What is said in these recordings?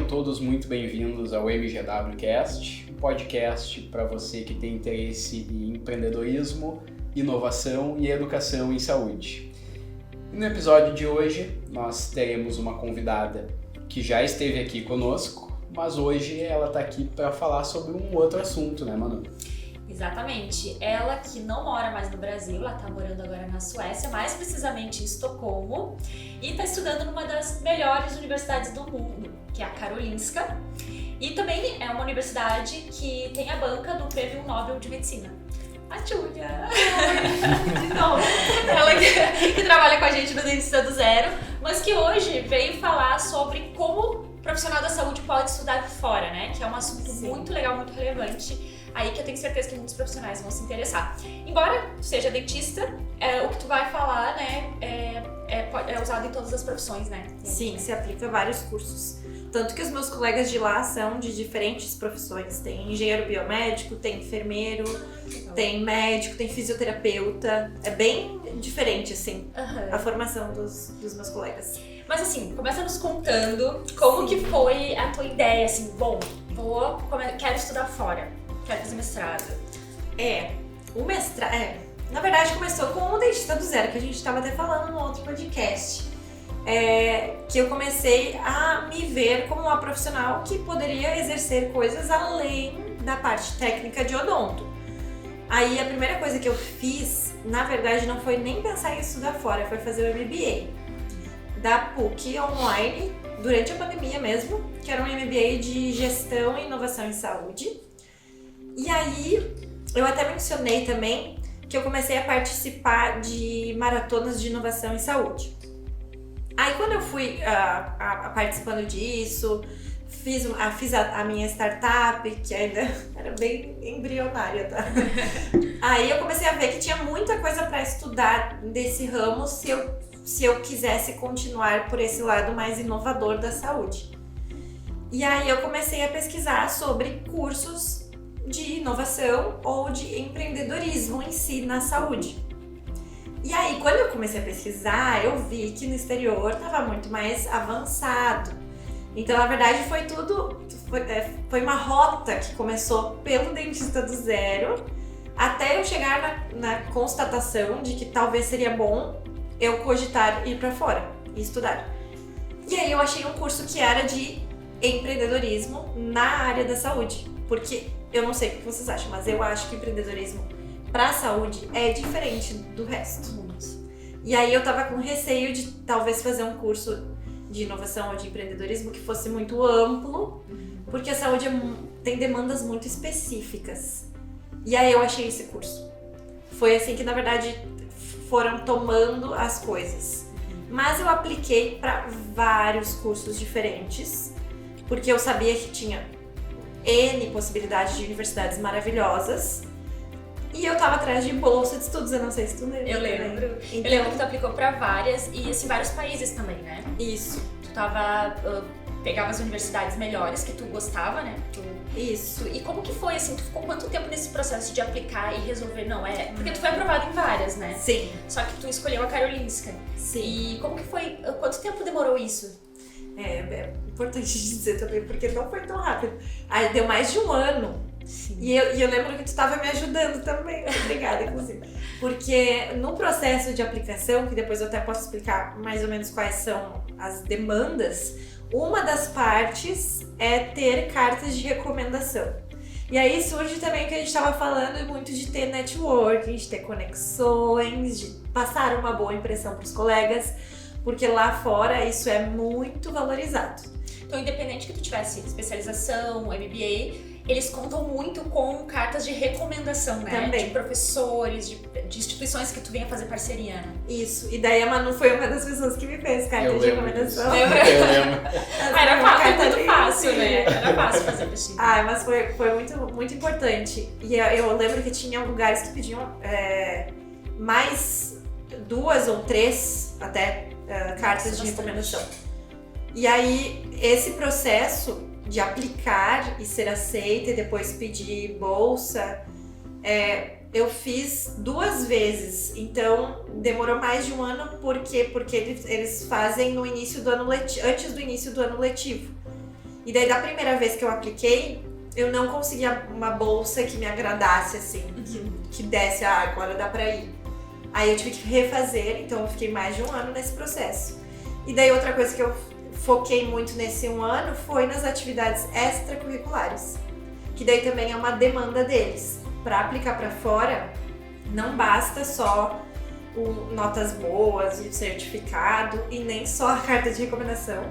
todos muito bem-vindos ao MGWcast, um podcast para você que tem interesse em empreendedorismo, inovação e educação em saúde. E no episódio de hoje, nós teremos uma convidada que já esteve aqui conosco, mas hoje ela está aqui para falar sobre um outro assunto, né, Manu? Exatamente. Ela que não mora mais no Brasil, ela está morando agora na Suécia, mais precisamente em Estocolmo, e está estudando numa das melhores universidades do mundo, que é a Karolinska. E também é uma universidade que tem a banca do Prêmio Nobel de Medicina. A Júlia! De novo! Ela que trabalha com a gente no Dentista do Zero, mas que hoje veio falar sobre como o profissional da saúde pode estudar fora, né? Que é um assunto muito legal, muito relevante. Aí que eu tenho certeza que muitos profissionais vão se interessar. Embora tu seja dentista, o que tu vai falar, né, é usado em todas as profissões, né? Sim, se aplica a vários cursos. Tanto que os meus colegas de lá são de diferentes profissões. Tem engenheiro biomédico, tem enfermeiro, tem médico, tem fisioterapeuta. É bem diferente, assim, a formação dos meus colegas. Mas assim, começa nos contando como que foi a tua ideia, assim, bom, quero estudar fora. Quero fazer mestrado. O mestrado... Na verdade, começou com o Dentista do Zero, que a gente estava até falando no outro podcast. Que eu comecei a me ver como uma profissional que poderia exercer coisas além da parte técnica de odonto. Aí, a primeira coisa que eu fiz, na verdade, não foi nem pensar em estudar fora, foi fazer o MBA da PUC online, durante a pandemia mesmo, que era um MBA de Gestão e Inovação em Saúde. E aí, eu até mencionei também que eu comecei a participar de maratonas de inovação em saúde. Aí, quando eu fui participando disso, fiz a minha startup, que ainda era bem embrionária, tá? Aí, eu comecei a ver que tinha muita coisa para estudar desse ramo se eu quisesse continuar por esse lado mais inovador da saúde. E aí, eu comecei a pesquisar sobre cursos de inovação ou de empreendedorismo em si na saúde. E aí, quando eu comecei a pesquisar, eu vi que no exterior estava muito mais avançado. Então, na verdade, foi uma rota que começou pelo Dentista do Zero até eu chegar na constatação de que talvez seria bom eu cogitar ir para fora e estudar. E aí, eu achei um curso que era de empreendedorismo na área da saúde, porque eu não sei o que vocês acham, mas eu acho que o empreendedorismo para a saúde é diferente do resto. E aí eu tava com receio de talvez fazer um curso de inovação ou de empreendedorismo que fosse muito amplo, porque a saúde tem demandas muito específicas. E aí eu achei esse curso. Foi assim que, na verdade, foram tomando as coisas. Mas eu apliquei para vários cursos diferentes, porque eu sabia que tinha N possibilidades de universidades maravilhosas. E eu tava atrás de bolsa de estudos, eu não sei se tu lembra. Eu lembro. Então, eu lembro que tu aplicou pra várias e assim, vários países também, né? Isso. Tu pegava as universidades melhores que tu gostava, né? Isso. E como que foi, assim, tu ficou quanto tempo nesse processo de aplicar e resolver? Porque tu foi aprovado em várias, né? Sim. Só que tu escolheu a Karolinska. Sim. E como que foi, quanto tempo demorou isso? É importante dizer também, porque não foi tão rápido. Aí deu mais de um ano. Sim. E eu lembro que tu estava me ajudando também. Obrigada, inclusive. Porque no processo de aplicação, que depois eu até posso explicar mais ou menos quais são as demandas, uma das partes é ter cartas de recomendação. E aí surge também o que a gente estava falando muito de ter networking, de ter conexões, de passar uma boa impressão para os colegas, porque lá fora isso é muito valorizado. Então, independente que tu tivesse especialização, MBA, eles contam muito com cartas de recomendação, né? Também. De professores, de instituições que tu venha fazer parceria, né? Isso. E daí a Manu foi uma das pessoas que me fez carta de recomendação. Eu lembro. Era muito fácil, né? Era fácil fazer pesquisa. Mas foi muito, muito importante. E eu lembro que tinha lugares que pediam mais 2 ou 3 até cartas de recomendação. E aí, esse processo de aplicar e ser aceita e depois pedir bolsa, eu fiz 2 vezes. Então, demorou mais de um ano, por quê? Porque eles fazem no início do ano antes do início do ano letivo. E daí, da primeira vez que eu apliquei, eu não conseguia uma bolsa que me agradasse, assim, que desse, agora dá pra ir. Aí eu tive que refazer, então eu fiquei mais de um ano nesse processo. E daí outra coisa que eu foquei muito nesse um ano foi nas atividades extracurriculares, que daí também é uma demanda deles. Para aplicar para fora, não basta só notas boas e o certificado e nem só a carta de recomendação.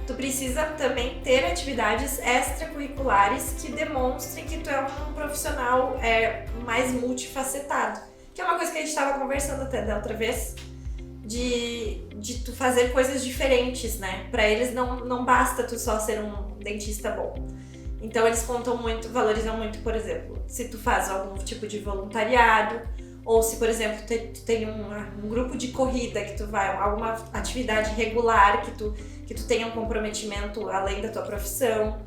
Tu precisa também ter atividades extracurriculares que demonstrem que tu é um profissional mais multifacetado. Que é uma coisa que a gente estava conversando até da outra vez, de tu fazer coisas diferentes, né? Para eles não basta tu só ser um dentista bom. Então eles valorizam muito, por exemplo, se tu faz algum tipo de voluntariado, ou se, por exemplo, tu tem um grupo de corrida que tu vai, alguma atividade regular que tu tenha um comprometimento além da tua profissão,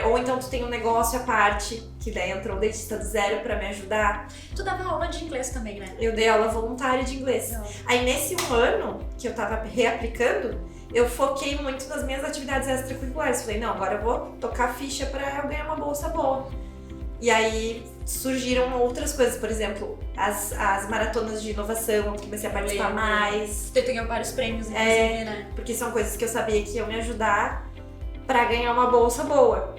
ou então tu tem um negócio à parte, que daí entrou o dentista do zero pra me ajudar. Tu dava aula de inglês também, né? Eu dei aula voluntária de inglês. Não. Aí nesse um ano que eu tava reaplicando, eu foquei muito nas minhas atividades extracurriculares. Falei, não, agora eu vou tocar ficha pra eu ganhar uma bolsa boa. E aí surgiram outras coisas, por exemplo, as maratonas de inovação, eu comecei a participar mais. Tu ganhou vários prêmios, inclusive, né? Porque são coisas que eu sabia que iam me ajudar pra ganhar uma bolsa boa.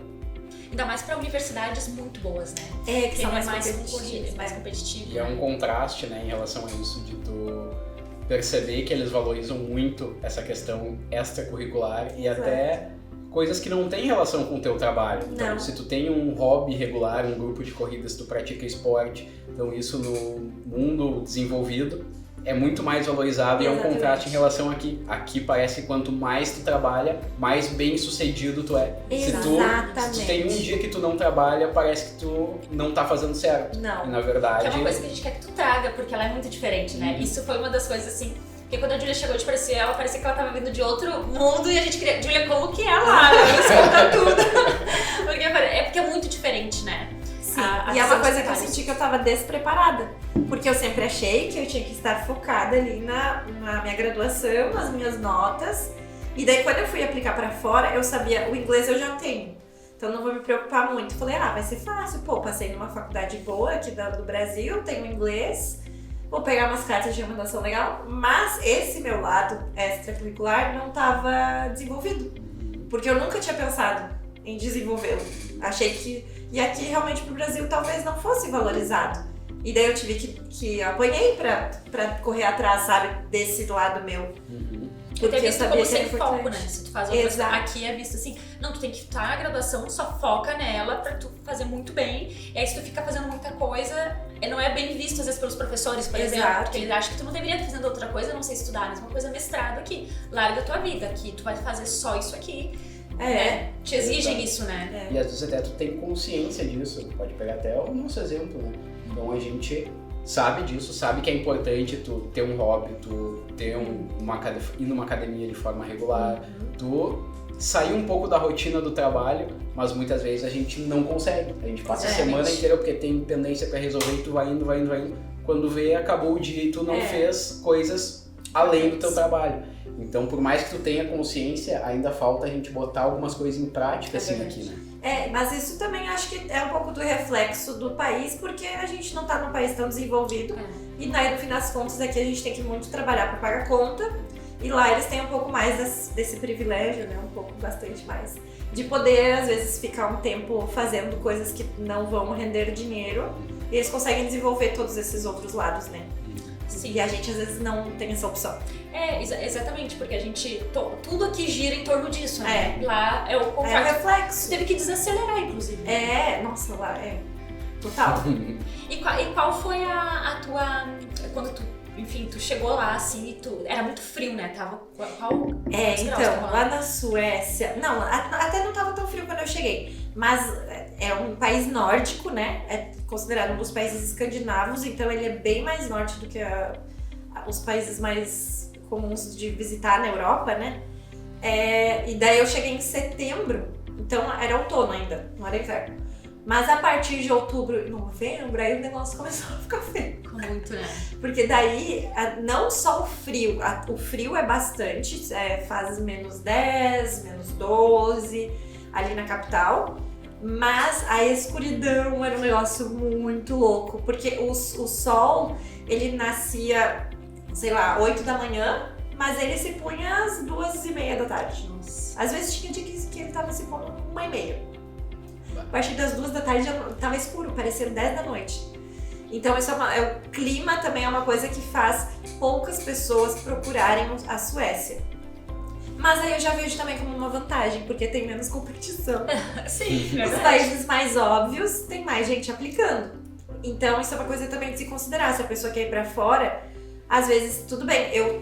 Ainda mais pra universidades muito boas, né? Que são mais concorridas, mais competitivas. E é um contraste, né, em relação a isso, de tu perceber que eles valorizam muito essa questão extracurricular e até coisas que não têm relação com o teu trabalho. Então, Não. se tu tem um hobby regular, um grupo de corridas, tu pratica esporte, então isso no mundo desenvolvido é muito mais valorizado. Exatamente. E é um contraste em relação aqui. Aqui parece que quanto mais tu trabalha, mais bem sucedido tu é. Exatamente. Se tu tem um dia que tu não trabalha, parece que tu não tá fazendo certo. Não. E na verdade... Que é uma coisa que a gente quer que tu traga, porque ela é muito diferente, né? Isso foi uma das coisas, assim, porque quando a Júlia chegou, parecia que ela tava vindo de outro mundo e a gente queria... Júlia, como que é lá? Vamos contar tudo. Porque é muito diferente, né? Sim, e é uma coisa que eu senti que eu tava despreparada. Porque eu sempre achei que eu tinha que estar focada ali na minha graduação, nas minhas notas. E daí quando eu fui aplicar pra fora, eu sabia, o inglês eu já tenho. Então não vou me preocupar muito. Falei, vai ser fácil. Pô, passei numa faculdade boa aqui do Brasil, tenho inglês. Vou pegar umas cartas de recomendação legal. Mas esse meu lado extracurricular não tava desenvolvido. Porque eu nunca tinha pensado em desenvolvê-lo. Achei que... E aqui realmente pro Brasil talvez não fosse valorizado. E daí eu tive que apanhei pra correr atrás, sabe, desse lado meu. Porque é visto como sem foco, importante. né? Se tu faz outra coisa, Exato. aqui é visto assim, não, tu tem que estar na graduação, só foca nela pra tu fazer muito bem. E aí se tu fica fazendo muita coisa, não é bem visto às vezes pelos professores, por exemplo. Exato. Porque eles acham que tu não deveria estar fazendo outra coisa, não sei estudar, a mesma coisa mestrado aqui. Larga a tua vida aqui, tu vai fazer só isso aqui. Né? Te exigem isso, né? E às vezes até tu tem consciência disso, pode pegar até o nosso exemplo, né? Então a gente sabe disso, sabe que é importante tu ter um hobby, tu ter ir numa academia de forma regular, tu sair um pouco da rotina do trabalho, mas muitas vezes a gente não consegue. A gente passa a semana inteira porque tem pendência pra resolver e tu vai indo. Quando vê, acabou o dia e tu não fez coisas além do teu trabalho. Então, por mais que tu tenha consciência, ainda falta a gente botar algumas coisas em prática assim aqui, né? Mas isso também acho que é um pouco do reflexo do país, porque a gente não tá num país tão desenvolvido. E daí, no fim das contas, aqui a gente tem que muito trabalhar para pagar conta. E lá eles têm um pouco mais desse privilégio, né? Um pouco, bastante mais. De poder, às vezes, ficar um tempo fazendo coisas que não vão render dinheiro. E eles conseguem desenvolver todos esses outros lados, né? Sim. E a gente, às vezes, não tem essa opção. Exatamente, porque a gente... Tudo aqui gira em torno disso, né? Lá é o contrário. É o reflexo. Você teve que desacelerar, inclusive. Nossa, lá total. E qual foi a tua... Quando tu chegou lá, assim, e era muito frio, né? Então, lá na Suécia... Não, até não tava tão frio quando eu cheguei. Mas é um país nórdico, né? É considerado um dos países escandinavos, então ele é bem mais norte do que os países mais comuns de visitar na Europa, né? E daí eu cheguei em setembro, então era outono ainda, não era inverno. Mas a partir de outubro e novembro, aí o negócio começou a ficar feio. Muito, né? Porque daí, não só o frio é bastante, faz -10, -12, ali na capital. Mas a escuridão era um negócio muito louco, porque o sol, ele nascia, sei lá, 8 da manhã, mas ele se punha às 2h30 da tarde. Nossa. Às vezes tinha dia que ele tava se pondo 1h30. A partir das 2 da tarde já tava escuro, parecia 10 da noite. Então isso o clima também é uma coisa que faz poucas pessoas procurarem a Suécia. Mas aí eu já vejo também como uma vantagem, porque tem menos competição. Sim, é Os verdade. países mais óbvios tem mais gente aplicando. Então isso é uma coisa também de se considerar. Se a pessoa quer ir pra fora, às vezes, tudo bem. Eu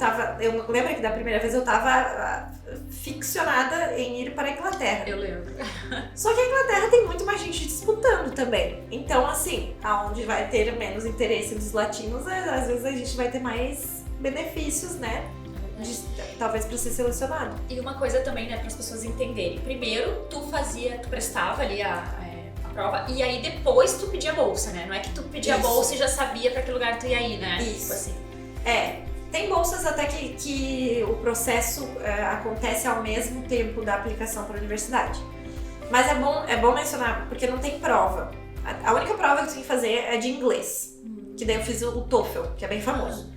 lembro que da primeira vez eu tava ficcionada em ir para a Inglaterra. Eu lembro. Só que a Inglaterra tem muito mais gente disputando também. Então, assim, aonde vai ter menos interesse dos latinos, às vezes a gente vai ter mais benefícios, né? Talvez para ser selecionado. E uma coisa também, né, para as pessoas entenderem. Primeiro, tu prestava ali a prova, e aí depois tu pedia bolsa, né? Não é que tu pedia a Isso. bolsa e já sabia para que lugar tu ia ir, né? Isso. Tipo assim. Tem bolsas até que o processo acontece ao mesmo tempo da aplicação para a universidade. Mas é bom mencionar, porque não tem prova. A única prova que tu tem que fazer é de inglês, que daí eu fiz o TOEFL, que é bem famoso.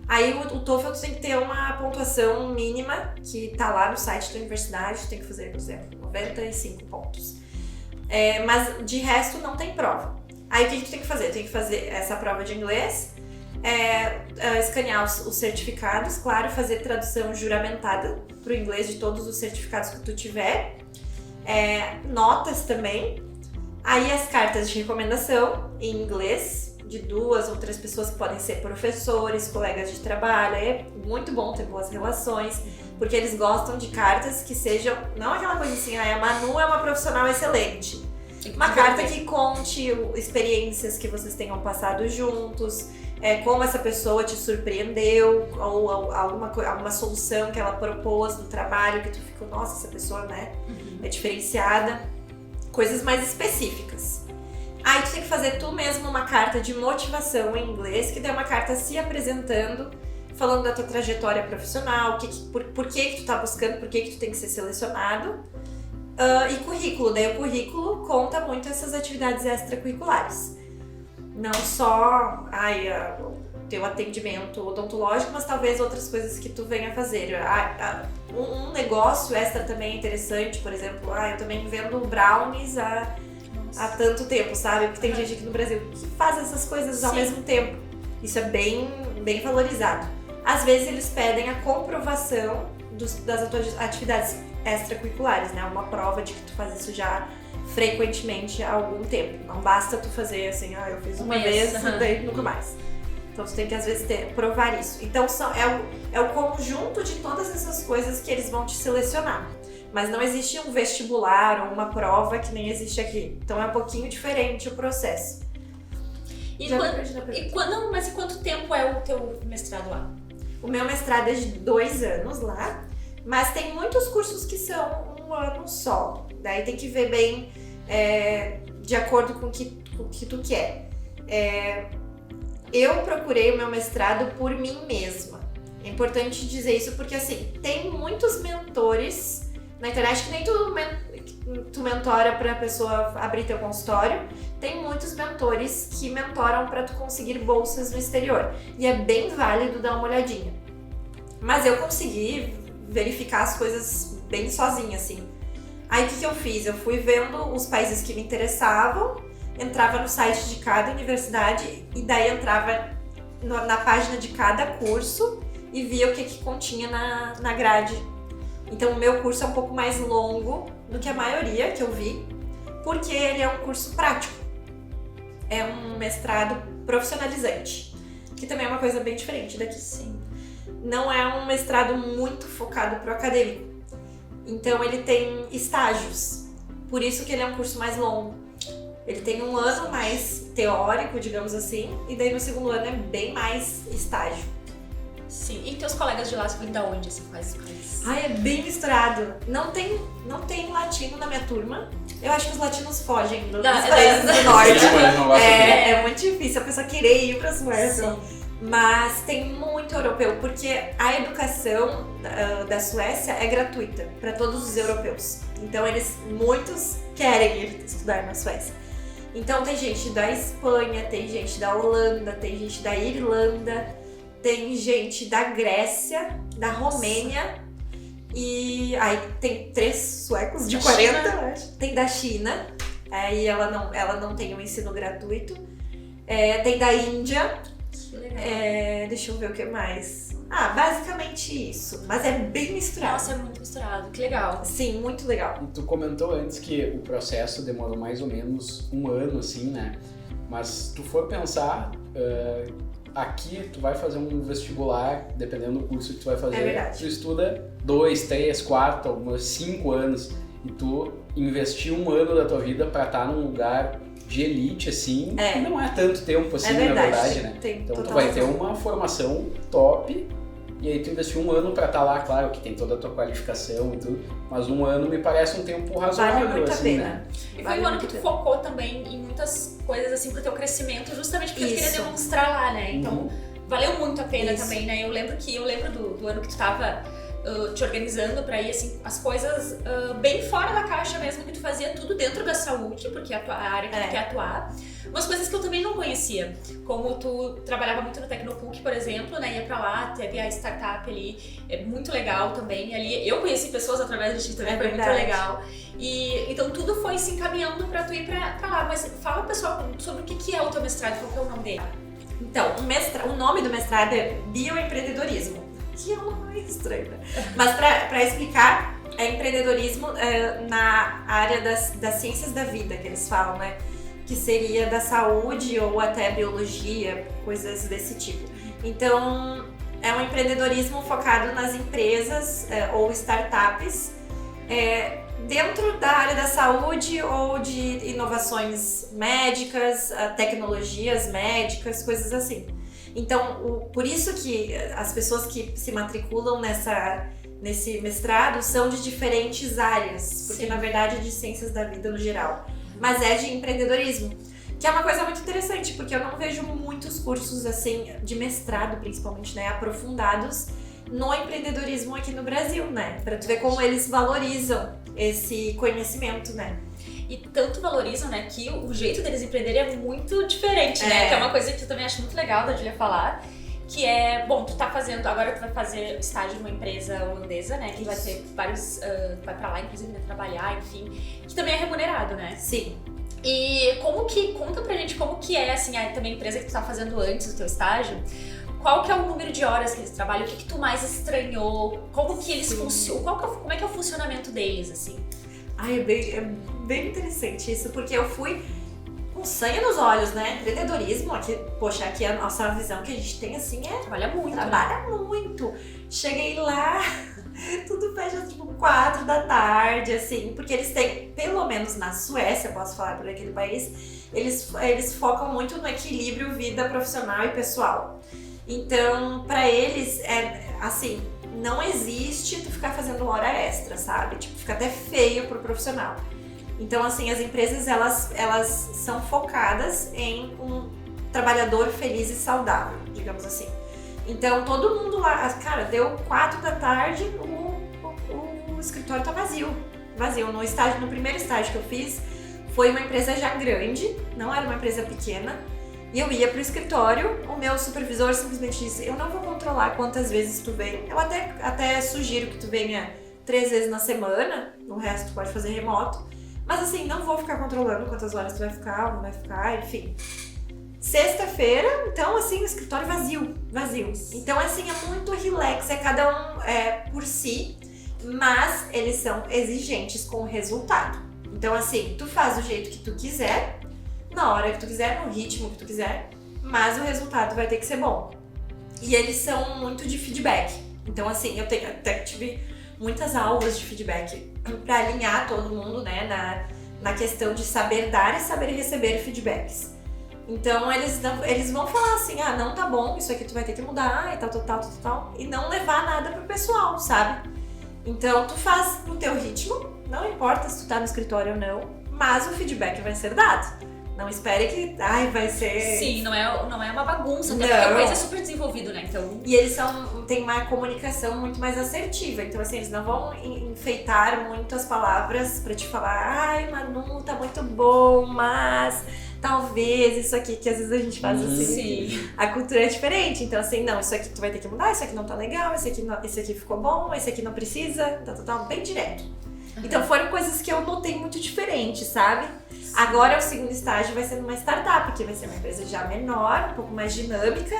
Aí o TOEFL tu tem que ter uma pontuação mínima, que tá lá no site da universidade, tu tem que fazer, por exemplo, 95 pontos. Mas de resto não tem prova. Aí o que tu tem que fazer? Tu tem que fazer essa prova de inglês, escanear os certificados, claro, fazer tradução juramentada pro inglês de todos os certificados que tu tiver, notas também, aí as cartas de recomendação em inglês, de 2 ou 3 pessoas que podem ser professores, colegas de trabalho. É muito bom ter boas relações, porque eles gostam de cartas que sejam, não aquela coisa assim, a Manu é uma profissional excelente. Uma carta que conte experiências que vocês tenham passado juntos, como essa pessoa te surpreendeu, ou alguma solução que ela propôs no trabalho, que tu ficou, nossa, essa pessoa, né, é diferenciada. Coisas mais específicas. Aí tu tem que fazer tu mesmo uma carta de motivação em inglês, que daí é uma carta se apresentando, falando da tua trajetória profissional, por que tu tá buscando, por que tu tem que ser selecionado. E currículo, daí o currículo conta muito essas atividades extracurriculares. Não só teu atendimento odontológico, mas talvez outras coisas que tu venha fazer. Um negócio extra também é interessante, por exemplo, eu também vendo brownies há tanto tempo, sabe? Porque tem gente aqui no Brasil que faz essas coisas ao mesmo tempo. Isso é bem, bem valorizado. Às vezes eles pedem a comprovação das tuas atividades extracurriculares, né? Uma prova de que tu faz isso já frequentemente há algum tempo. Não basta tu fazer assim, eu fiz uma vez e daí nunca mais. Então tu tem que às vezes provar isso. Então é o conjunto de todas essas coisas que eles vão te selecionar. Mas não existe um vestibular ou uma prova que nem existe aqui. Então é um pouquinho diferente o processo. Mas e quanto tempo é o teu mestrado lá? O meu mestrado é de 2 anos lá, mas tem muitos cursos que são 1 ano só. Daí tem que ver bem de acordo com o que tu quer. Eu procurei o meu mestrado por mim mesma. É importante dizer isso porque, assim, tem muitos mentores na internet, que nem tu mentora pra pessoa abrir teu consultório. Tem muitos mentores que mentoram pra tu conseguir bolsas no exterior. E é bem válido dar uma olhadinha. Mas eu consegui verificar as coisas bem sozinha, assim. Aí o que eu fiz? Eu fui vendo os países que me interessavam, entrava no site de cada universidade e daí entrava na página de cada curso e via o que continha na grade. Então o meu curso é um pouco mais longo do que a maioria que eu vi, porque ele é um curso prático. É um mestrado profissionalizante, que também é uma coisa bem diferente daqui. Sim. Não é um mestrado muito focado pro acadêmico. Então ele tem estágios, por isso que ele é um curso mais longo. Ele tem 1 ano mais teórico, digamos assim, e daí no segundo ano é bem mais estágio. Sim. E teus colegas de lá vêm da onde? Assim, quais? É bem misturado. Não tem latino na minha turma. Eu acho que os latinos fogem dos países do norte. É muito difícil a pessoa querer ir pra Suécia. Mas tem muito europeu, porque a educação da Suécia é gratuita para todos os europeus. Então muitos querem ir estudar na Suécia. Então tem gente da Espanha, tem gente da Holanda, tem gente da Irlanda, tem gente da Grécia, da Romênia e aí tem 3 suecos de 40, eu acho. Tem da China, aí ela não tem um ensino gratuito. Tem da Índia. Deixa eu ver o que mais. Basicamente isso. Mas é bem misturado. Nossa, é muito misturado. Que legal. Sim, muito legal. E tu comentou antes que o processo demorou mais ou menos 1 ano, assim, né? Mas se tu for pensar, aqui tu vai fazer um vestibular, dependendo do curso que tu vai fazer. É verdade. Tu estuda 2, 3, 4, alguns 5 anos. E tu investiu 1 ano da tua vida pra estar num lugar de elite, assim, não é tanto tempo assim, na verdade, né? Então tu vai ter uma formação top e aí tu investiu 1 ano pra estar lá, claro que tem toda a tua qualificação e tudo, mas 1 ano me parece um tempo razoável, vale muito assim, a pena. né? E foi um ano que tu focou também em muitas coisas assim pro teu crescimento, justamente porque tu queria demonstrar lá, né? Então valeu muito a pena também, né? Eu lembro do ano que tu tava te organizando pra ir, assim, as coisas bem fora da caixa mesmo, que tu fazia tudo dentro da saúde, porque é a área que tu quer atuar. Umas coisas que eu também não conhecia, como tu trabalhava muito no Tecnopuc, por exemplo, né, ia pra lá, teve a startup ali, é muito legal também, ali eu conheci pessoas através de ti também, foi muito legal. E então tudo foi se encaminhando pra tu ir pra lá, mas fala pessoal sobre o que é o teu mestrado, qual que é o nome dele? Então, o nome do mestrado é Bioempreendedorismo, que é uma mais estranha, né? Mas pra explicar, é empreendedorismo na área das ciências da vida, que eles falam, né? Que seria da saúde ou até biologia, coisas desse tipo. Então, é um empreendedorismo focado nas empresas ou startups dentro da área da saúde ou de inovações médicas, tecnologias médicas, coisas assim. Então, por isso que as pessoas que se matriculam nesse mestrado são de diferentes áreas, porque na verdade é de ciências da vida no geral, mas é de empreendedorismo, que é uma coisa muito interessante, porque eu não vejo muitos cursos assim, de mestrado principalmente, né, aprofundados no empreendedorismo aqui no Brasil, né, pra tu ver como eles valorizam esse conhecimento, né. E tanto valorizam, né, que o jeito deles empreenderem é muito diferente, né? Que é uma coisa que eu também acho muito legal da Julia falar, que é, bom, agora tu vai fazer estágio numa empresa holandesa, né, que vai ter vários, vai pra lá, inclusive, né, trabalhar, enfim, que também é remunerado, né? Sim. E conta pra gente como que é, assim, também a empresa que tu tá fazendo antes do teu estágio, qual que é o número de horas que eles trabalham, o que tu mais estranhou, como que eles funcionam, como é que é o funcionamento deles, assim? É bem interessante isso, porque eu fui com sangue nos olhos, né? Empreendedorismo, aqui a nossa visão que a gente tem assim trabalha muito. Muito. Cheguei lá, tudo fecha tipo 4 da tarde, assim, porque eles têm, pelo menos na Suécia, posso falar por aquele país, eles focam muito no equilíbrio vida profissional e pessoal. Então, pra eles, assim, não existe tu ficar fazendo hora extra, sabe? Tipo, fica até feio pro profissional. Então, assim, as empresas, elas são focadas em um trabalhador feliz e saudável, digamos assim. Então, todo mundo lá, cara, deu 4 da tarde, o escritório tá vazio. No primeiro estágio que eu fiz, foi uma empresa já grande, não era uma empresa pequena. E eu ia pro escritório, o meu supervisor simplesmente disse, eu não vou controlar quantas vezes tu vem. Eu até sugiro que tu venha 3 vezes na semana, o resto tu pode fazer remoto. Mas assim, não vou ficar controlando quantas horas tu vai ficar, ou não vai ficar, enfim. Sexta-feira, então assim, o escritório vazio. Então assim, é muito relax, cada um por si, mas eles são exigentes com o resultado. Então assim, tu faz do jeito que tu quiser, na hora que tu quiser, no ritmo que tu quiser, mas o resultado vai ter que ser bom. E eles são muito de feedback. Então assim, eu até tive muitas aulas de feedback para alinhar todo mundo, né, na questão de saber dar e saber receber feedbacks. Então eles vão falar assim, não tá bom, isso aqui tu vai ter que mudar e tal, e não levar nada pro pessoal, sabe? Então tu faz no teu ritmo, não importa se tu tá no escritório ou não, mas o feedback vai ser dado. Não espere que, vai ser... Sim, não é uma bagunça, até Não. porque o país é super desenvolvido, né? Então, E eles têm uma comunicação muito mais assertiva. Então, assim, eles não vão enfeitar muito as palavras pra te falar, ai, Manu, tá muito bom, mas talvez isso aqui, que às vezes a gente faz assim. sim. A cultura é diferente. Então, assim, não, isso aqui tu vai ter que mudar, isso aqui não tá legal, esse aqui ficou bom, esse aqui não precisa, tá bem direto. Então, foram coisas que eu notei muito diferentes, sabe? Agora, o segundo estágio vai ser numa startup, que vai ser uma empresa já menor, um pouco mais dinâmica,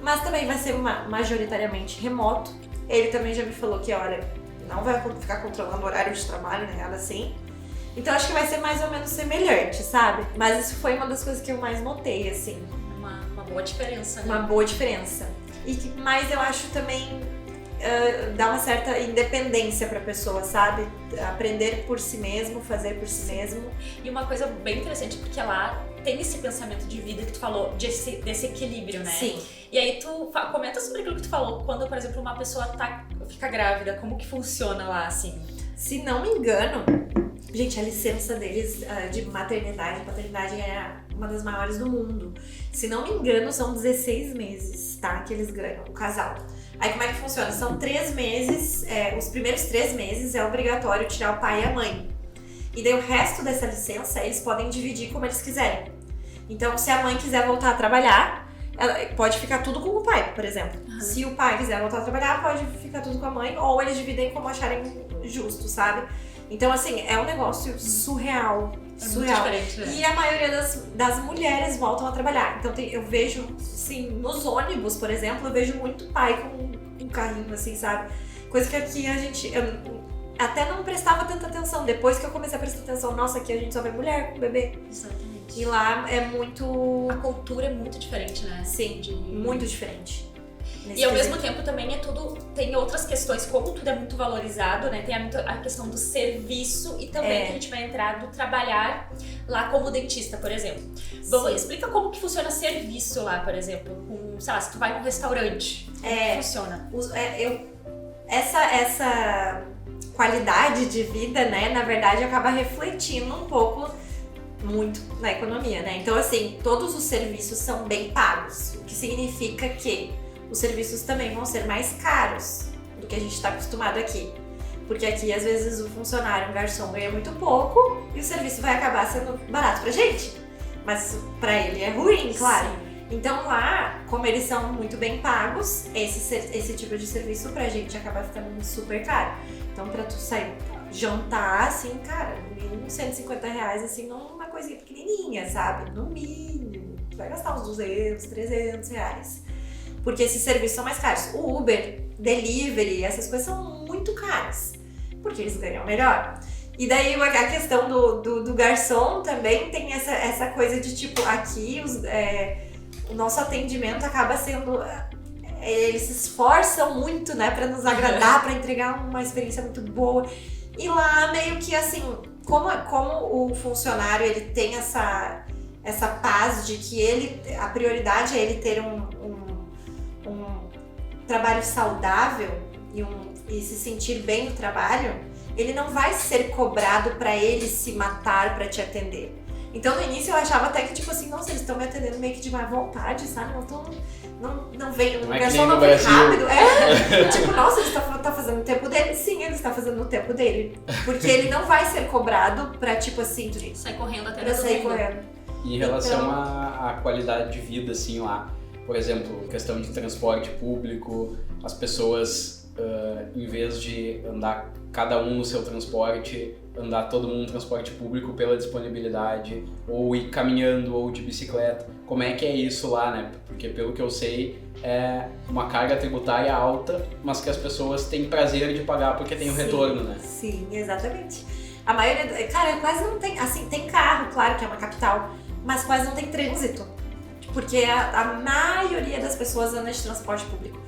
mas também vai ser majoritariamente remoto. Ele também já me falou que, olha, não vai ficar controlando o horário de trabalho, nem nada assim. Então, acho que vai ser mais ou menos semelhante, sabe? Mas isso foi uma das coisas que eu mais notei, assim. Uma boa diferença, né? Uma boa diferença. Mas eu acho também dá uma certa independência pra pessoa, sabe? Aprender por si mesmo, fazer por si mesmo. E uma coisa bem interessante, porque lá tem esse pensamento de vida que tu falou, desse equilíbrio, né? Sim. E aí tu comenta sobre aquilo que tu falou, quando, por exemplo, uma pessoa fica grávida, como que funciona lá, assim? Se não me engano, gente, a licença deles de maternidade e paternidade é uma das maiores do mundo. Se não me engano, são 16 meses, tá? Que eles ganham, o casal. Aí como é que funciona? São 3 meses, os primeiros 3 meses é obrigatório tirar o pai e a mãe. E daí o resto dessa licença eles podem dividir como eles quiserem. Então, se a mãe quiser voltar a trabalhar, ela pode ficar tudo com o pai, por exemplo. Se o pai quiser voltar a trabalhar, pode ficar tudo com a mãe, ou eles dividem como acharem justo, sabe? Então, assim, é um negócio surreal. Surreal. Muito diferente, né? E a maioria das mulheres voltam a trabalhar. Então, eu vejo, assim, nos ônibus, por exemplo, eu vejo muito pai com um carrinho, assim, sabe? Coisa que aqui a gente... Eu até não prestava tanta atenção. Depois que eu comecei a prestar atenção, nossa, aqui a gente só vê mulher com bebê. Exatamente. E lá é muito... A cultura é muito diferente, né? Sim, muito diferente. E ao mesmo tempo também tem outras questões, como tudo é muito valorizado, né? Tem a questão do serviço e também que a gente vai entrar do trabalhar lá como dentista, por exemplo. Explica como que funciona serviço lá, por exemplo, sei lá, se tu vai num restaurante, como que funciona? Essa qualidade de vida, né, na verdade acaba refletindo um pouco muito na economia, né? Então, assim, todos os serviços são bem pagos, o que significa que os serviços também vão ser mais caros do que a gente está acostumado aqui. Porque aqui, às vezes, o funcionário, o garçom, ganha muito pouco e o serviço vai acabar sendo barato pra gente. Mas pra ele é ruim, claro. Sim. Então lá, como eles são muito bem pagos, esse tipo de serviço pra gente acaba ficando super caro. Então pra tu sair jantar, assim, cara, no mínimo R$150, assim, numa coisinha pequenininha, sabe? No mínimo. Tu vai gastar uns R$200, R$300. Porque esses serviços são mais caros. O Uber, delivery, essas coisas são muito caras. Porque eles ganham melhor. E daí a questão do garçom também tem essa coisa de tipo, aqui o nosso atendimento acaba sendo... Eles se esforçam muito, né, pra nos agradar, pra entregar uma experiência muito boa. E lá meio que assim, como o funcionário ele tem essa paz de que a prioridade é ele ter um trabalho saudável e se sentir bem no trabalho, ele não vai ser cobrado pra ele se matar pra te atender. Então no início eu achava até que tipo assim, nossa, eles estão me atendendo meio que de má vontade, sabe? Não vem, o garçom não vem rápido. Tipo, nossa, ele tá fazendo o tempo dele. Sim, ele está fazendo o tempo dele. Porque ele não vai ser cobrado pra tipo assim, sair correndo até pra sair correndo. E em relação à qualidade de vida, assim, lá, por exemplo, questão de transporte público, as pessoas, em vez de andar cada um no seu transporte, andar todo mundo no transporte público pela disponibilidade, ou ir caminhando, ou de bicicleta. Como é que é isso lá, né? Porque pelo que eu sei, é uma carga tributária alta, mas que as pessoas têm prazer de pagar porque tem o retorno, né? Sim, exatamente. A maioria, cara, quase não tem, assim, tem carro, claro que é uma capital, mas quase não tem trânsito. Porque a maioria das pessoas anda de transporte público.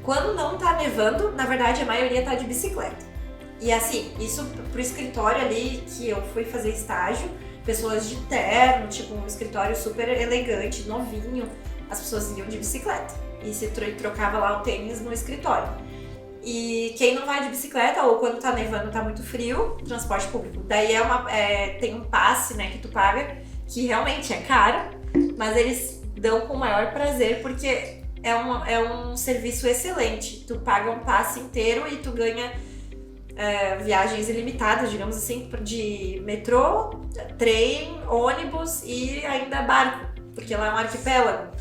Quando não tá nevando, na verdade a maioria tá de bicicleta. E assim, isso pro escritório ali que eu fui fazer estágio, pessoas de terno, tipo um escritório super elegante, novinho, as pessoas iam de bicicleta. E se trocava lá o tênis no escritório. E quem não vai de bicicleta, ou quando tá nevando, tá muito frio, transporte público. Daí tem um passe, né, que tu paga, que realmente é cara, mas eles dão com o maior prazer porque é um serviço excelente. Tu paga um passe inteiro e tu ganha viagens ilimitadas, digamos assim, de metrô, trem, ônibus e ainda barco, porque lá é um arquipélago.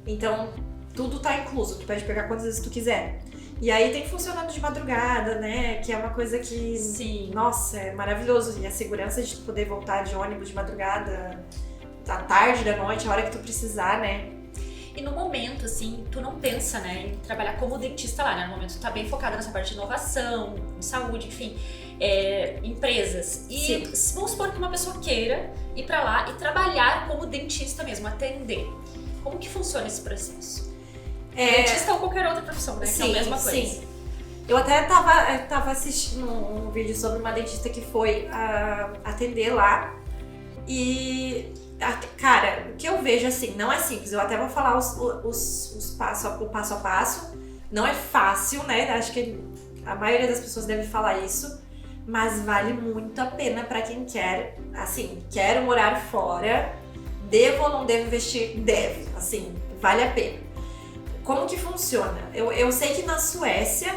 Então, tudo tá incluso, tu pode pegar quantas vezes tu quiser. E aí tem funcionando de madrugada, né? Que é uma coisa que, Sim. Nossa, é maravilhoso. E a segurança de tu poder voltar de ônibus de madrugada, à tarde, da noite, a hora que tu precisar, né? E no momento, assim, tu não pensa, né, em trabalhar como dentista lá, né? No momento tu tá bem focada nessa parte de inovação, em saúde, enfim, empresas. E vamos supor que uma pessoa queira ir pra lá e trabalhar como dentista mesmo, atender. Como que funciona esse processo? Dentista ou qualquer outra profissão, né? Que é a mesma coisa. Sim. Eu até tava assistindo um vídeo sobre uma dentista que foi atender lá. E, cara, o que eu vejo assim, não é simples. Eu até vou falar o passo a passo. Não é fácil, né? Acho que a maioria das pessoas deve falar isso. Mas vale muito a pena pra quem quer, assim, quero morar fora. Devo ou não devo investir? Deve, assim, vale a pena. Como que funciona? Eu sei que na Suécia,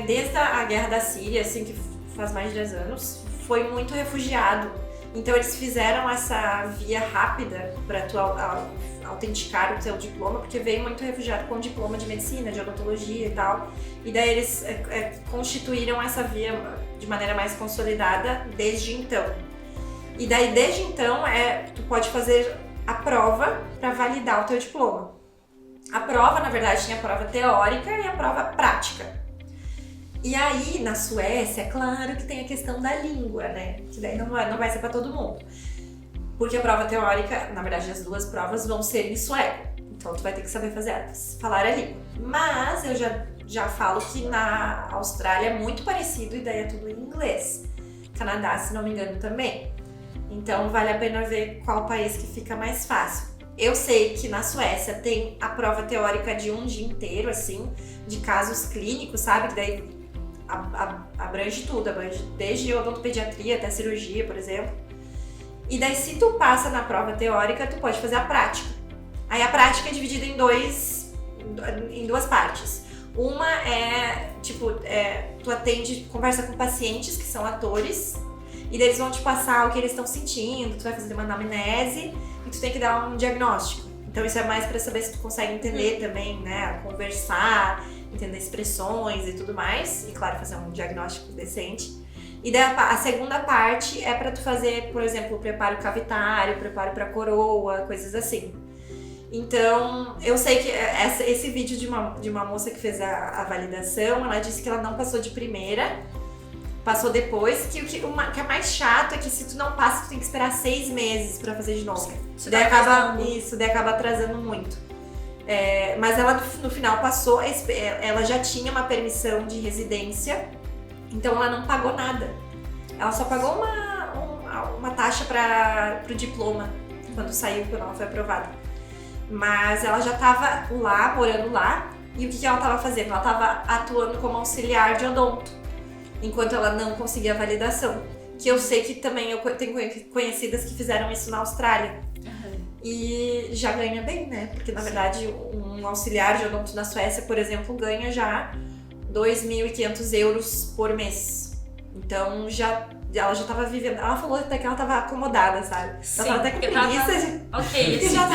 desde a guerra da Síria, assim, que faz mais de 10 anos, foi muito refugiado. Então eles fizeram essa via rápida para tu autenticar o teu diploma, porque veio muito refugiado com diploma de medicina, de odontologia e tal. E daí eles constituíram essa via de maneira mais consolidada desde então. E daí desde então tu pode fazer a prova para validar o teu diploma. A prova, na verdade, tinha a prova teórica e a prova prática. E aí, na Suécia, é claro que tem a questão da língua, né? Que daí não vai ser pra todo mundo. Porque a prova teórica, na verdade, as duas provas vão ser em sueco. Então, tu vai ter que saber falar a língua. Mas eu já falo que na Austrália é muito parecido e daí é tudo em inglês. Canadá, se não me engano, também. Então, vale a pena ver qual país que fica mais fácil. Eu sei que na Suécia tem a prova teórica de um dia inteiro, assim, de casos clínicos, sabe? Que daí abrange tudo, abrange desde odontopediatria até cirurgia, por exemplo. E daí, se tu passa na prova teórica, tu pode fazer a prática. Aí a prática é dividida em duas partes. Uma tu conversa com pacientes que são atores, e daí eles vão te passar o que eles estão sentindo, tu vai fazer uma anamnese e tu tem que dar um diagnóstico. Então isso é mais pra saber se tu consegue entender também, né, conversar, entender expressões e tudo mais, e claro, fazer um diagnóstico decente. E daí a segunda parte é pra tu fazer, por exemplo, o preparo cavitário, o preparo pra coroa, coisas assim. Então, eu sei que esse vídeo de uma moça que fez a validação, ela disse que ela não passou de primeira, passou depois, que o que é mais chato é que se tu não passa, tu tem que esperar 6 meses pra fazer de novo. Daí acaba atrasando muito. Mas ela no final passou, ela já tinha uma permissão de residência, então ela não pagou nada. Ela só pagou uma taxa pro diploma, quando ela foi aprovada. Mas ela já estava lá, morando lá, e o que ela estava fazendo? Ela estava atuando como auxiliar de odonto, enquanto ela não conseguia a validação. Que eu sei que também eu tenho conhecidas que fizeram isso na Austrália. Uhum. E já ganha bem, né? Porque na verdade um auxiliar de odonto na Suécia, por exemplo, ganha já 2.500 euros por mês. Então ela já tava vivendo. Ela falou até que ela tava acomodada, sabe? Sim, ela tava até com preguiça. Ok, e já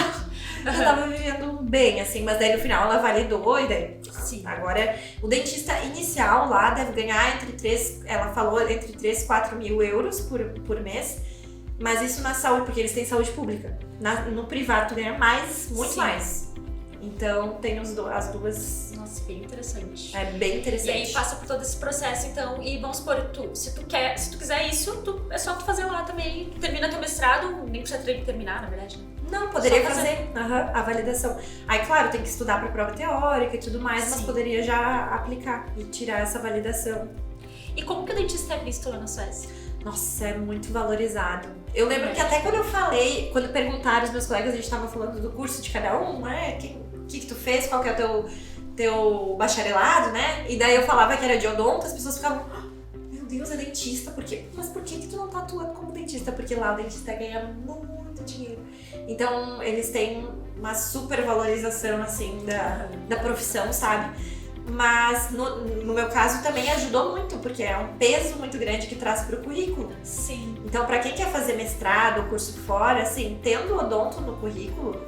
tava vivendo bem, assim, mas daí no final ela validou e daí. Sim. Agora, o dentista inicial lá deve ganhar ela falou, entre 3 e 4 mil euros por mês, mas isso na saúde, porque eles têm saúde pública. No privado tu ganha mais, muito mais. Então tem as duas. Nossa, bem interessante. É bem interessante. E aí passa por todo esse processo, então, e vamos supor, se tu quiser isso, é só tu fazer lá também. Tu termina teu mestrado, nem precisa terminar, na verdade. Não, poderia fazer a validação. Aí, claro, tem que estudar pra prova teórica e tudo mais, mas poderia já aplicar e tirar essa validação. E como que o dentista é visto lá na Suécia? Nossa, é muito valorizado. Eu lembro que até quando perguntaram os meus colegas, a gente tava falando do curso de cada um, né? O que tu fez, qual que é o teu bacharelado, né? E daí eu falava que era de odonto, as pessoas ficavam, meu Deus, é dentista, mas por que tu não tá atuando como dentista? Porque lá o dentista ganha muito dinheiro. Então, eles têm uma super valorização, assim, da profissão, sabe? Mas, no meu caso, também ajudou muito, porque é um peso muito grande que traz pro currículo. Sim. Então, pra quem quer fazer mestrado, curso fora, assim, tendo odonto no currículo,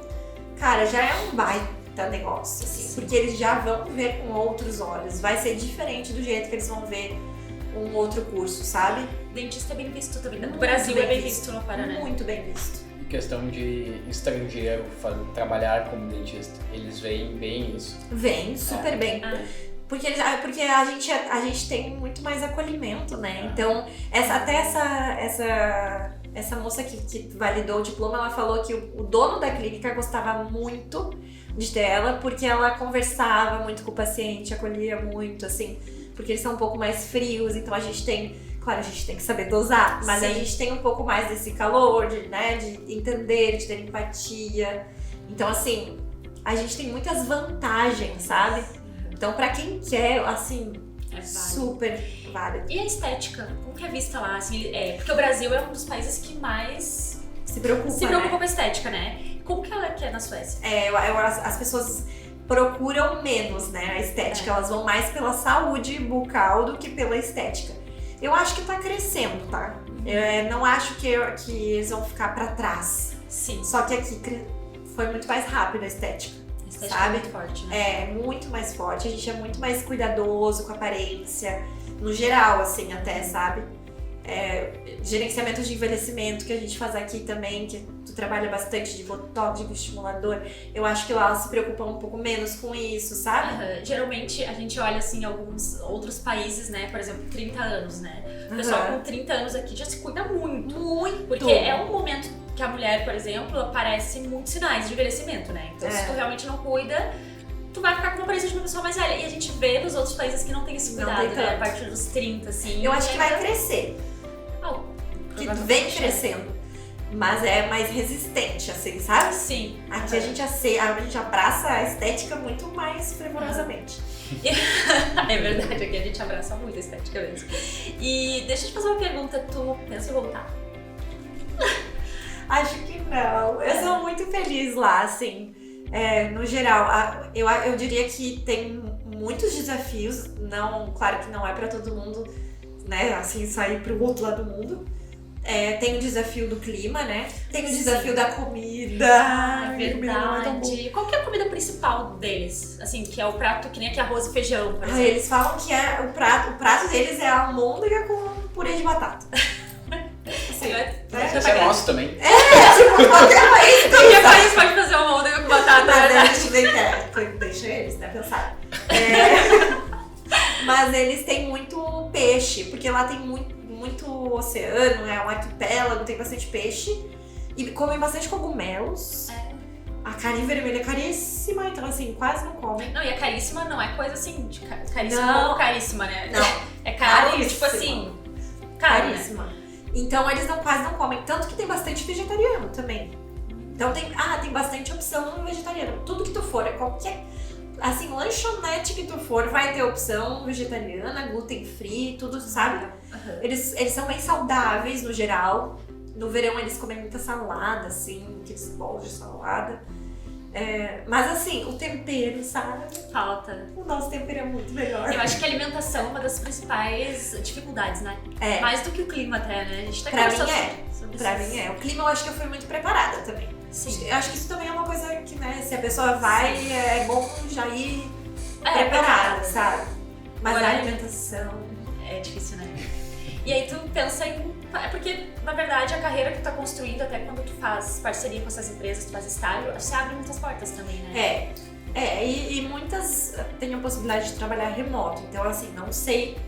cara, já é um baita negócio, assim, porque eles já vão ver com outros olhos. Vai ser diferente do jeito que eles vão ver um outro curso, sabe? Dentista é bem visto também. No Muito Brasil bem é bem visto. visto no Paraná. Muito bem visto. Em questão de estrangeiro trabalhar como dentista, eles veem bem isso. Vem super bem. Porque a gente tem muito mais acolhimento, né? Então, essa moça que validou o diploma, ela falou que o dono da clínica gostava muito de ter ela, porque ela conversava muito com o paciente, acolhia muito, assim, porque eles são um pouco mais frios, então a gente tem que saber dosar, mas a gente tem um pouco mais desse calor, de entender, de ter empatia. Então, assim, a gente tem muitas vantagens, sabe? Então, pra quem quer, assim, super válido. E a estética? Como que é vista lá? Assim, porque o Brasil é um dos países que mais se preocupa com a estética, né? Como que ela é na Suécia? As pessoas procuram menos, né, a estética. Elas vão mais pela saúde bucal do que pela estética. Eu acho que tá crescendo, tá? Eu não acho que eles vão ficar pra trás. Sim. Só que aqui foi muito mais rápido a estética. A estética sabe? é muito forte, né? É, muito mais forte. A gente é muito mais cuidadoso com a aparência. No geral, assim, até, sabe? Gerenciamento de envelhecimento que a gente faz aqui também, que tu trabalha bastante de botox, de estimulador. Eu acho que lá se preocupa um pouco menos com isso, sabe? Geralmente a gente olha assim alguns outros países, né? Por exemplo, 30 anos, né? O pessoal com 30 anos aqui já se cuida muito. Muito! Porque é um momento que a mulher, por exemplo, aparece muitos sinais de envelhecimento, né? Então se tu realmente não cuida, tu vai ficar com uma aparência de uma pessoa mais velha. E a gente vê nos outros países que não tem esse cuidado, né? A partir dos 30, assim. Eu acho que vai crescer. Que vem crescendo, mas é mais resistente, assim, sabe? Sim. Aqui a gente abraça a estética muito mais fervorosamente. É verdade, aqui a gente abraça muito a estética mesmo. E deixa eu te fazer uma pergunta, tu pensa em voltar? Acho que não. Eu sou muito feliz lá, assim. No geral, eu diria que tem muitos desafios. Não, claro que não é pra todo mundo, né? Assim, sair pro outro lado do mundo. Tem o desafio do clima, né? Tem o desafio da comida. É verdade. Qual que é a comida principal deles? Assim, que é o prato que nem aqui arroz e feijão, por exemplo. Eles falam que o prato deles é a almôndega com purê de batata. Assim, Esse é nosso também. Tipo, qualquer país tem. Qualquer país pode fazer uma almôndega com batata, Mas deixa eles, né, pensar. Mas eles têm muito peixe, porque lá tem muito oceano, é um arquipélago, tem bastante peixe. E comem bastante cogumelos. A carne vermelha é caríssima, então assim, quase não comem. Não, e a caríssima não é coisa assim, de caríssima Não. como caríssima, né? Não. É caro, Caríssima. tipo assim, caro, né? Caríssima. Então eles quase não comem. Tanto que tem bastante vegetariano também. Então tem bastante opção no vegetariano. Tudo que tu for, qualquer... Assim, lanchonete que tu for, vai ter opção vegetariana, gluten free, tudo, sabe? Eles são bem saudáveis no geral. No verão eles comem muita salada, assim, aqueles bolos de salada. Mas assim, o tempero, sabe? Falta. O nosso tempero é muito melhor. Eu acho que a alimentação é uma das principais dificuldades, né? Mais do que o clima até, né? A gente tá Pra mim sobre Pra isso. mim O clima eu acho que eu fui muito preparada também. Sim. Eu acho que isso também é uma coisa que, né, se a pessoa vai, é bom já ir preparada, sabe? Mas Agora, a alimentação... É difícil, né? E aí tu pensa em... porque, na verdade, a carreira que tu tá construindo, até quando tu faz parceria com essas empresas, tu faz estágio, você abre muitas portas também, né? E muitas têm a possibilidade de trabalhar remoto. Então, assim, não sei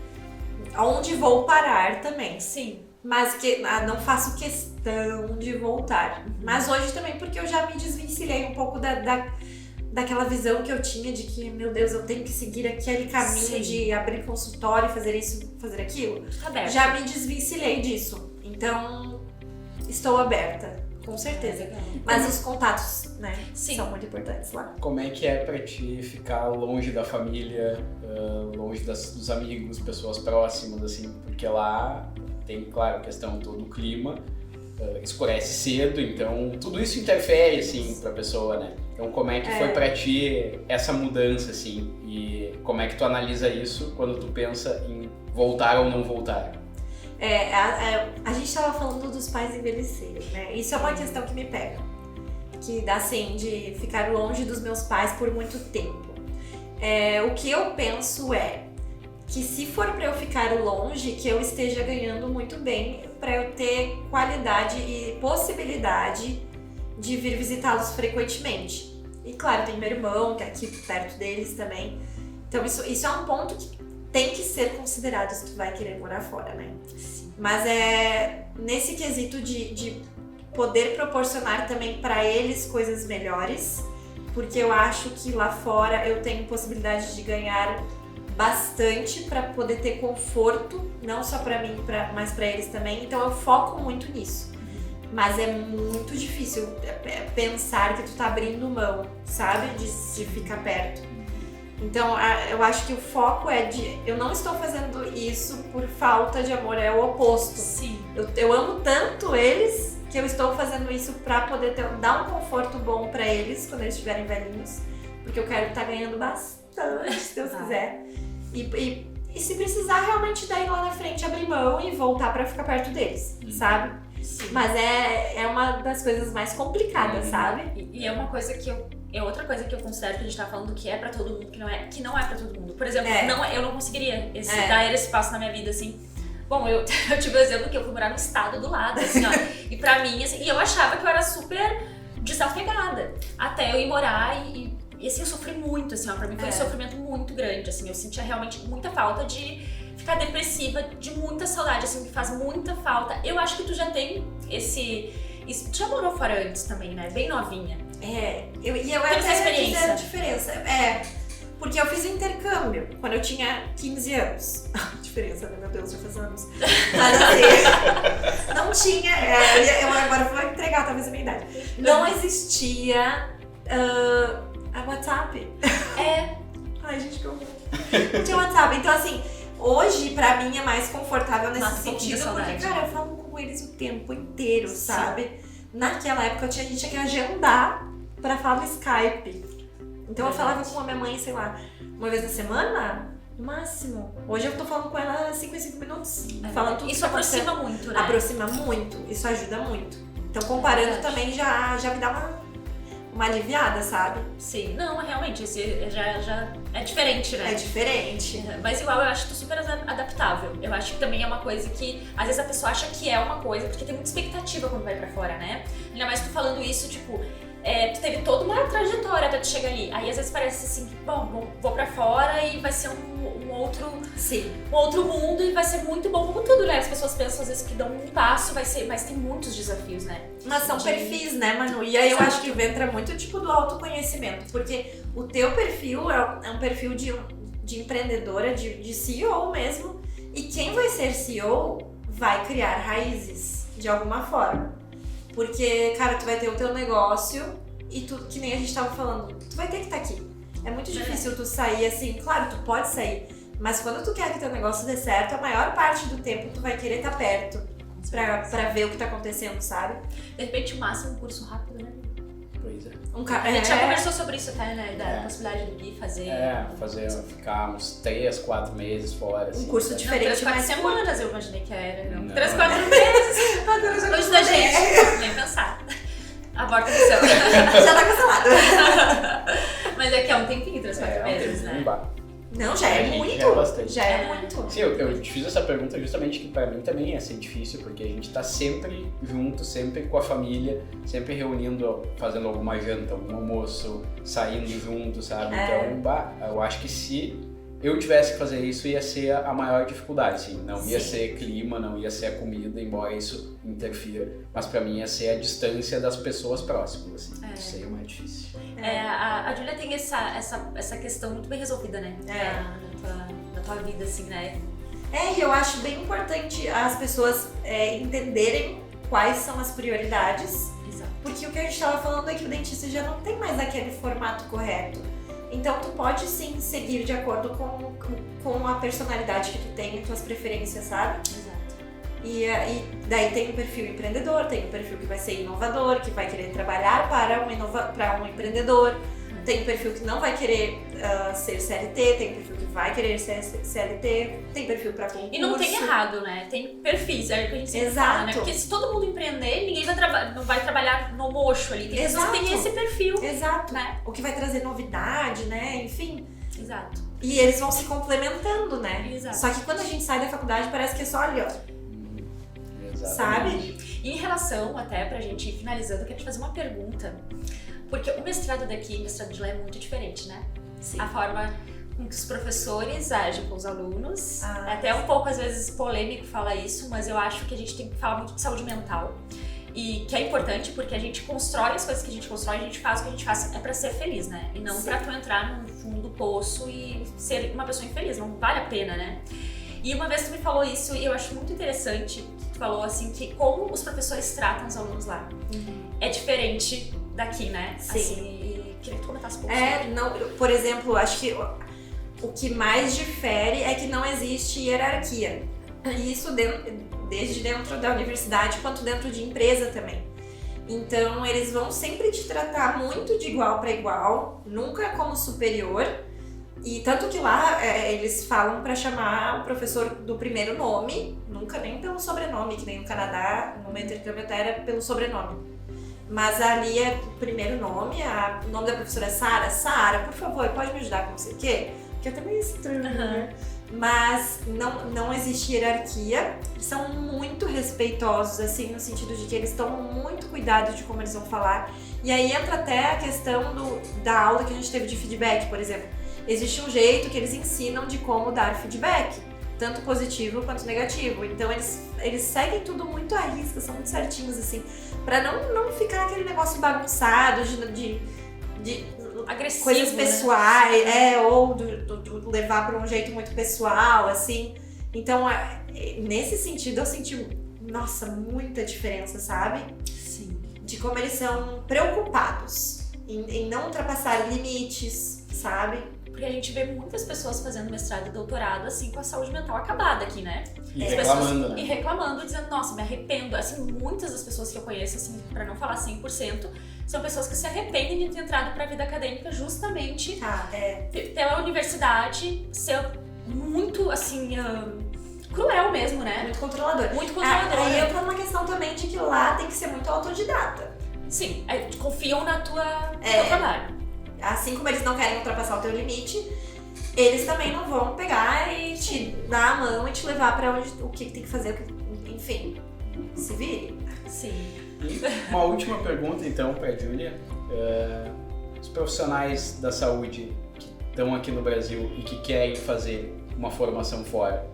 aonde vou parar também. Sim. Mas não faço questão de voltar. Mas hoje também, porque eu já me desvencilhei um pouco daquela visão que eu tinha de que, meu Deus, eu tenho que seguir aquele caminho de abrir consultório, fazer isso, fazer aquilo. Aberta. Já me desvencilhei disso. Então, estou aberta. Com certeza. Legal. Mas os contatos, né, Sim. são muito importantes lá. Como é que é pra ti ficar longe da família, longe dos amigos, pessoas próximas, assim? Porque lá tem, claro, a questão todo o clima, escurece cedo, então tudo isso interfere, assim, pra pessoa, né? Então como é que foi pra ti essa mudança, assim? E como é que tu analisa isso quando tu pensa em voltar ou não voltar? A gente tava falando dos pais envelhecerem, né? Isso é uma questão que me pega. Que dá assim, de ficar longe dos meus pais por muito tempo. O que eu penso é que se for pra eu ficar longe, que eu esteja ganhando muito bem pra eu ter qualidade e possibilidade de vir visitá-los frequentemente. E claro, tem meu irmão, que é aqui perto deles também. Então isso é um ponto que tem que ser considerado se tu vai querer morar fora, né? Mas é nesse quesito de poder proporcionar também pra eles coisas melhores, porque eu acho que lá fora eu tenho possibilidade de ganhar bastante pra poder ter conforto, não só pra mim, mas pra eles também. Então eu foco muito nisso. Mas é muito difícil pensar que tu tá abrindo mão, sabe? De ficar perto. Então, eu acho que o foco eu não estou fazendo isso por falta de amor, é o oposto. Sim. Eu amo tanto eles que eu estou fazendo isso pra poder dar um conforto bom pra eles quando eles estiverem velhinhos. Porque eu quero estar ganhando bastante, se Deus quiser. E se precisar realmente daí lá na frente abrir mão e voltar pra ficar perto deles, sabe? Sim. Mas é uma das coisas mais complicadas, sabe? E é uma coisa que é outra coisa que eu considero que a gente tá falando que é pra todo mundo, que não é pra todo mundo. Por exemplo, eu não conseguiria dar esse passo na minha vida, assim. Bom, eu tive o exemplo que eu fui morar no estado do lado, assim, ó. E pra mim, assim, e eu achava que eu era super desapegada. Até eu ir morar e assim, eu sofri muito, assim, ó. Pra mim foi um sofrimento muito grande, assim. Eu sentia realmente muita falta de ficar depressiva, de muita saudade, assim, que faz muita falta. Eu acho que tu já tem tu já morou fora antes também, né? Bem novinha. Eu Tem até essa experiência. dizer a diferença. Porque eu fiz intercâmbio quando eu tinha 15 anos. Diferença, né? Meu Deus, já faz anos. Mas assim, não tinha. Eu agora vou entregar talvez a minha idade. Não existia a WhatsApp. Ai, gente, que horror. Não tinha WhatsApp. Então, assim, hoje pra mim é mais confortável nesse sentido. Porque, cara, eu falo com eles o tempo inteiro, sabe? Naquela época a gente tinha que agendar pra falar no Skype. Então eu falava com a minha mãe, sei lá, uma vez na semana, no máximo. Hoje eu tô falando com ela 5 em 5 minutos. Falando tudo. Isso aproxima muito, né? Aproxima muito, isso ajuda muito. Então comparando também já me dá uma aliviada, sabe? Sim, não, realmente, esse já é diferente, né? É diferente. Mas igual, eu acho tu super adaptável. Eu acho que também é uma coisa que, às vezes a pessoa acha que é uma coisa, porque tem muita expectativa quando vai pra fora, né? Ainda mais tu falando isso, tipo, tu teve toda uma trajetória até tu chegar ali. Aí às vezes parece assim, que, bom, vou pra fora e vai ser um outro mundo e vai ser muito bom, como tudo, né? As pessoas pensam às vezes que dão um passo, mas tem muitos desafios, né? Mas são perfis, né, Manu? E aí eu acho que entra muito tipo do autoconhecimento, porque o teu perfil é um perfil de empreendedora, de CEO mesmo, e quem vai ser CEO vai criar raízes de alguma forma. Porque, cara, tu vai ter o teu negócio e tu, que nem a gente tava falando, tu vai ter que estar aqui. É muito difícil tu sair assim, claro, tu pode sair, mas quando tu quer que teu negócio dê certo, a maior parte do tempo tu vai querer estar perto pra ver o que tá acontecendo, sabe? De repente, o máximo um curso rápido, né? Pois é. A gente já conversou sobre isso até, né? Da possibilidade do Gui ficar uns 3, 4 meses fora. Assim, curso diferente. 3, 4 mas semanas eu imaginei que era. Não. 3, 4 meses. Longe da gente. Nem pensar. Aborta a missão. Já tá cancelado. Mas é que é um tempinho, 3, 4 meses, né? Não, já é muito. Já é bastante. Já é muito. Sim, eu te fiz essa pergunta justamente que pra mim também ia ser difícil, porque a gente tá sempre junto, sempre com a família, sempre reunindo, fazendo alguma janta, algum almoço, saindo junto, sabe? Então, eu acho que se eu tivesse que fazer isso, ia ser a maior dificuldade, assim. Não ia ser clima, não ia ser a comida, embora isso interfira, mas pra mim ia ser a distância das pessoas próximas, assim. Isso aí é mais difícil. A Júlia tem essa questão muito bem resolvida, né? Na tua vida, assim, né? E eu acho bem importante as pessoas entenderem quais são as prioridades. Porque o que a gente tava falando é que o dentista já não tem mais aquele formato correto. Então tu pode sim seguir de acordo com a personalidade que tu tem e tuas preferências, sabe? Exato. E daí tem o perfil empreendedor, tem o perfil que vai ser inovador, que vai querer trabalhar para um empreendedor. Tem o perfil que não vai querer ser CLT, tem o perfil que vai querer ser CLT, tem perfil para concurso. E não tem errado, né? Tem perfis, é o que a gente sempre fala, né? Porque se todo mundo empreender, ninguém não vai trabalhar no mocho ali. Tem pessoas que têm esse perfil. Exato. Né? O que vai trazer novidade, né? Enfim. Exato. E eles vão se complementando, né? Exato. Só que quando a gente sai da faculdade, parece que é só ali, ó. Exatamente. Sabe? E em relação, até pra gente ir finalizando, eu quero te fazer uma pergunta. Porque o mestrado daqui e o mestrado de lá é muito diferente, né? Sim. A forma com que os professores agem com os alunos. É até um pouco, às vezes, polêmico falar isso, mas eu acho que a gente tem que falar muito de saúde mental. E que é importante porque a gente constrói as coisas que a gente constrói, a gente faz o que a gente faz é pra ser feliz, né? E não pra tu entrar no fundo do poço e ser uma pessoa infeliz, não vale a pena, né? E uma vez tu me falou isso e eu acho muito interessante, tu falou assim, que como os professores tratam os alunos lá. É diferente daqui, né? Sim. Assim, e queria que tu comentasse um pouco Não, por exemplo, acho que o que mais difere é que não existe hierarquia. E isso desde dentro da universidade quanto dentro de empresa também. Então eles vão sempre te tratar muito de igual para igual, nunca como superior. E tanto que lá eles falam para chamar o professor do primeiro nome, nunca nem pelo sobrenome, que nem no Canadá, no meu intercâmbio até era pelo sobrenome. Mas ali é o primeiro nome, o nome da professora é Sara. Sara, por favor, pode me ajudar com não sei o quê? Porque eu também estranho, né? Mas não existe hierarquia, são muito respeitosos, assim, no sentido de que eles tomam muito cuidado de como eles vão falar. E aí entra até a questão da aula que a gente teve de feedback, por exemplo. Existe um jeito que eles ensinam de como dar feedback, tanto positivo quanto negativo. Então eles seguem tudo muito à risca, são muito certinhos, assim, pra não ficar aquele negócio bagunçado de agressivo, coisas pessoais, né? Ou do levar para um jeito muito pessoal, assim. Então, nesse sentido, eu senti, nossa, muita diferença, sabe? Sim. De como eles são preocupados em não ultrapassar limites, sabe? Porque a gente vê muitas pessoas fazendo mestrado e doutorado, assim, com a saúde mental acabada aqui, né? E As reclamando, pessoas, né? E reclamando, dizendo, nossa, me arrependo. Assim, muitas das pessoas que eu conheço, assim, pra não falar 100%, são pessoas que se arrependem de ter entrado pra vida acadêmica justamente pela universidade ser muito, assim, cruel mesmo, né? Muito controlador. Muito controlador. Aí entra uma questão também de que lá tem que ser muito autodidata. Sim, confiam no teu trabalho. Assim como eles não querem ultrapassar o teu limite, eles também não vão pegar e te dar a mão e te levar pra o que tem que fazer, enfim, se vire. Sim. E uma última pergunta, então, para a Júlia. Os profissionais da saúde que estão aqui no Brasil e que querem fazer uma formação fora,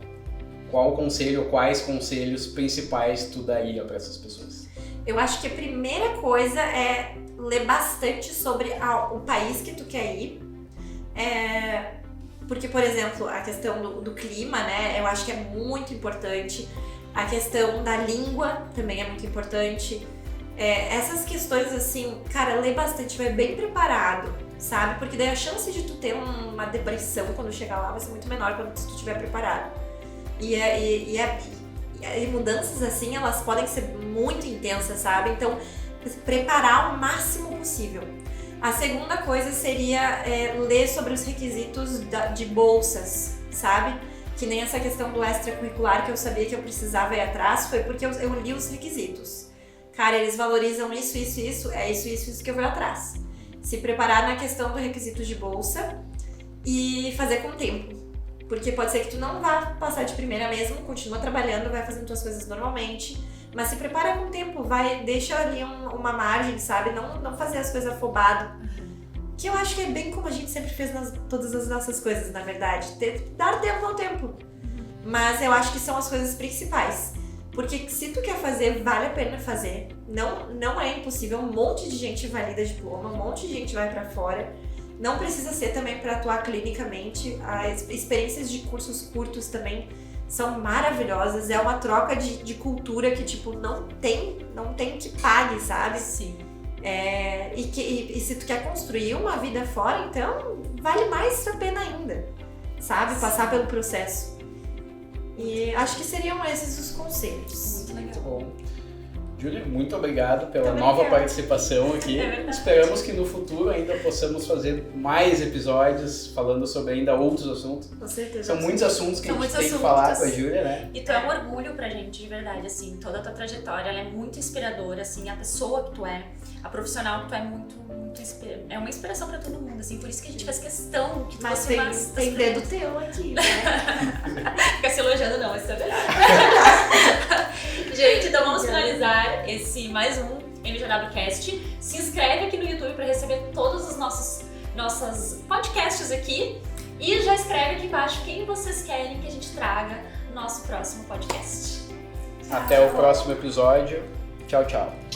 quais conselhos principais tu daria para essas pessoas? Eu acho que a primeira coisa é ler bastante sobre o país que tu quer ir. Porque, por exemplo, a questão do clima, né? Eu acho que é muito importante. A questão da língua também é muito importante. Essas questões, assim, cara, lê bastante, vai bem preparado, sabe? Porque daí a chance de tu ter uma depressão quando chegar lá vai ser muito menor quando tu estiver preparado. E mudanças, assim, elas podem ser muito intensas, sabe? Então, preparar o máximo possível. A segunda coisa seria ler sobre os requisitos de bolsas, sabe? Que nem essa questão do extracurricular que eu sabia que eu precisava ir atrás, foi porque eu li os requisitos. Cara, eles valorizam isso, isso que eu vou atrás. Se preparar na questão do requisito de bolsa e fazer com tempo. Porque pode ser que tu não vá passar de primeira mesmo, continua trabalhando, vai fazendo tuas coisas normalmente, mas se prepara com tempo, deixa ali uma margem, sabe? Não fazer as coisas afobado. Que eu acho que é bem como a gente sempre fez todas as nossas coisas, na verdade. Dar tempo ao tempo. Mas eu acho que são as coisas principais. Porque se tu quer fazer, vale a pena fazer. Não é impossível, um monte de gente valida diploma, um monte de gente vai pra fora. Não precisa ser também para atuar clinicamente. As experiências de cursos curtos também são maravilhosas. É uma troca de cultura que, tipo, não tem que pague, sabe? Sim. E se tu quer construir uma vida fora, então vale mais a pena ainda, sabe? Passar pelo processo. E acho que seriam esses os conselhos. Muito bom. Júlia, muito obrigado pela nova participação aqui. Esperamos que no futuro ainda possamos fazer mais episódios falando sobre ainda outros assuntos. Com certeza. São muitos assuntos que a gente tem que falar com a Júlia, né? E tu é um orgulho pra gente, de verdade, assim, toda a tua trajetória, ela é muito inspiradora, assim, a pessoa que tu é, a profissional que tu é é uma inspiração pra todo mundo, assim, por isso que a gente faz questão que tu fosse tem dedo teu aqui, né? Fica se elogiando não, isso é verdade. Gente, então vamos finalizar esse mais um MJWcast. Se inscreve aqui no YouTube para receber todos os nossos podcasts aqui e já escreve aqui embaixo quem vocês querem que a gente traga no nosso próximo podcast. Até o próximo episódio. Tchau, tchau.